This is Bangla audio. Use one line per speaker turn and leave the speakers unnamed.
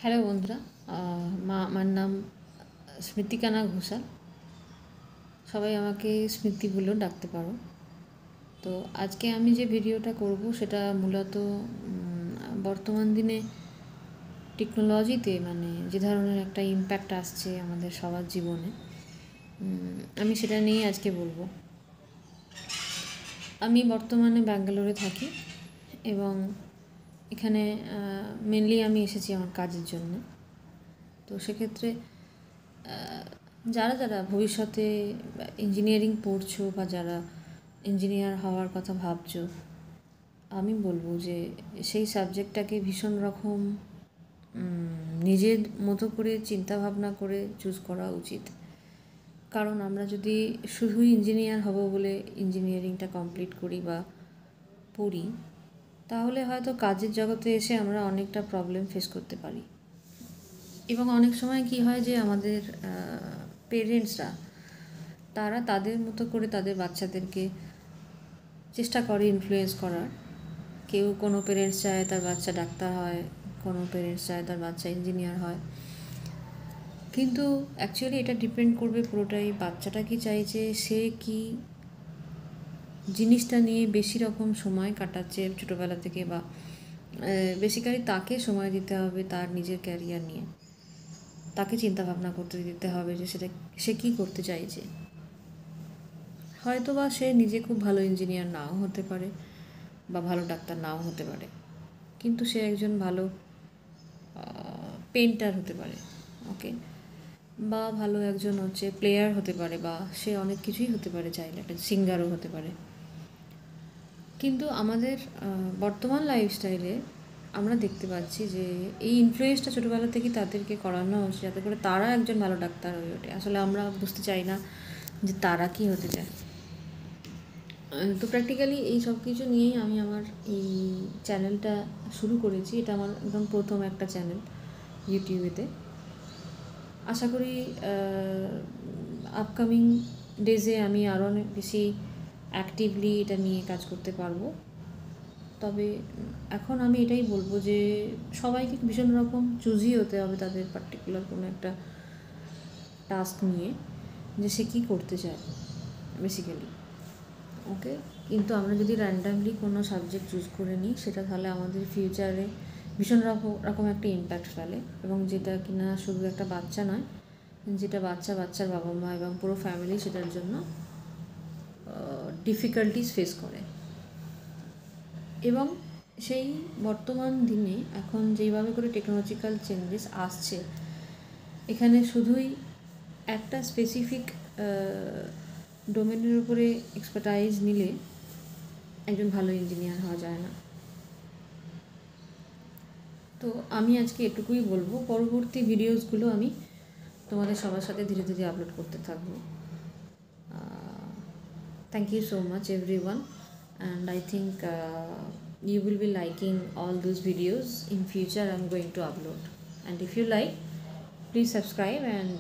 হ্যালো বন্ধুরা, আমার নাম স্মৃতিকানা ঘোষাল। সবাই আমাকে স্মৃতি বলেও ডাকতে পারো। তো আজকে আমি যে ভিডিওটা করব সেটা মূলত বর্তমান দিনে টেকনোলজিতে যে ধরনের একটা ইম্প্যাক্ট আসছে আমাদের সবার জীবনে, আমি সেটা নিয়ে আজকে বলবো। আমি বর্তমানে ব্যাঙ্গালোরে থাকি এবং এখানে মেনলি আমি এসেছি আমার কাজের জন্য। তো সেক্ষেত্রে যারা যারা ভবিষ্যতে ইঞ্জিনিয়ারিং পড়ছো বা যারা ইঞ্জিনিয়ার হওয়ার কথা ভাবছো, আমি বলবো যে সেই সাবজেক্টটাকে ভীষণ রকম নিজের মতো করে চিন্তা ভাবনা করে চুজ করা উচিত। কারণ আমরা যদি শুধুই ইঞ্জিনিয়ার হব বলে ইঞ্জিনিয়ারিংটা কমপ্লিট করি বা পড়ি, তাহলে হয়তো কাজের জগতে এসে আমরা অনেকটা প্রবলেম ফেস করতে পারি। এবং অনেক সময় কি হয় যে আমাদের পেরেন্টসরা তারা তাদের মতো করে তাদের বাচ্চাদেরকে চেষ্টা করে ইনফ্লুয়েন্স করার। কেউ কোনো পেরেন্টস চায় তার বাচ্চা ডাক্তার হয়, কোনো পেরেন্টস চায় তার বাচ্চা ইঞ্জিনিয়ার হয়। কিন্তু অ্যাকচুয়ালি এটা ডিপেন্ড করবে পুরোটাই বাচ্চাটা কি চাইছে, সে কি জিনিসটা নিয়ে বেশি রকম সময় কাটাচ্ছে ছোটোবেলা থেকে, বা বেসিক্যালি তাকে সময় দিতে হবে তার নিজের ক্যারিয়ার নিয়ে। তাকে চিন্তা ভাবনা করতে দিতে হবে যে সে কী করতে চাইছে। হয়তো বা সে নিজে খুব ভালো ইঞ্জিনিয়ার নাও হতে পারে বা ভালো ডাক্তার নাও হতে পারে, কিন্তু সে একজন ভালো পেন্টার হতে পারে, ওকে, বা ভালো একজন প্লেয়ার হতে পারে, বা সে অনেক কিছুই হতে পারে, চাইলে একটা সিঙ্গারও হতে পারে। কিন্তু আমাদের বর্তমান লাইফস্টাইলে আমরা দেখতে পাচ্ছি যে এই ইনফ্লুয়েন্সটা ছোটোবেলা থেকেই তাদেরকে করানো হচ্ছে যাতে করে তারা একজন ভালো ডাক্তার হয়ে ওঠে। আসলে আমরা বুঝতে চাই না যে তারা কী হতে চায়। তো প্র্যাকটিক্যালি এই সব কিছু নিয়েই আমি আমার এই চ্যানেলটা শুরু করেছি। এটা আমার একদম প্রথম একটা চ্যানেল ইউটিউবেতে। আশা করি আপকামিং ডেজে আমি আরও অনেক বেশি অ্যাক্টিভলি এটা নিয়ে কাজ করতে পারবো। তবে এখন আমি এটাই বলবো যে সবাইকে ভীষণ রকম চুজি হতে হবে তাদের পার্টিকুলার কোনো একটা টাস্ক নিয়ে, যে সে কী করতে চায় বেসিক্যালি, ওকে। কিন্তু আমরা যদি র্যান্ডামলি কোনো সাবজেক্ট চুজ করে নিই, সেটা তাহলে আমাদের ফিউচারে ভীষণ রকম একটা ইম্প্যাক্ট ফেলে, এবং যেটা কিনা শুধু একটা বাচ্চা নয়, যেটা বাচ্চার বাবা মা এবং পুরো ফ্যামিলি সেটার জন্য ডিফিকাল্টিস ফেস করে। এবং সেই বর্তমান দিনে এখন যেইভাবে করে টেকনোলজিক্যাল চেঞ্জেস আসছে, এখানে শুধুই একটা স্পেসিফিক ডোমেনের উপরে এক্সপার্টাইজ নিলে একজন ভালো ইঞ্জিনিয়ার হওয়া যায় না। তো আমি আজকে এটুকুই বলবো। পরবর্তী ভিডিওসগুলো আমি তোমাদের সবার সাথে ধীরে ধীরে আপলোড করতে থাকবো। Thank you so much everyone, and I think you will be liking all those videos in future I'm going to upload. And if you like, please subscribe and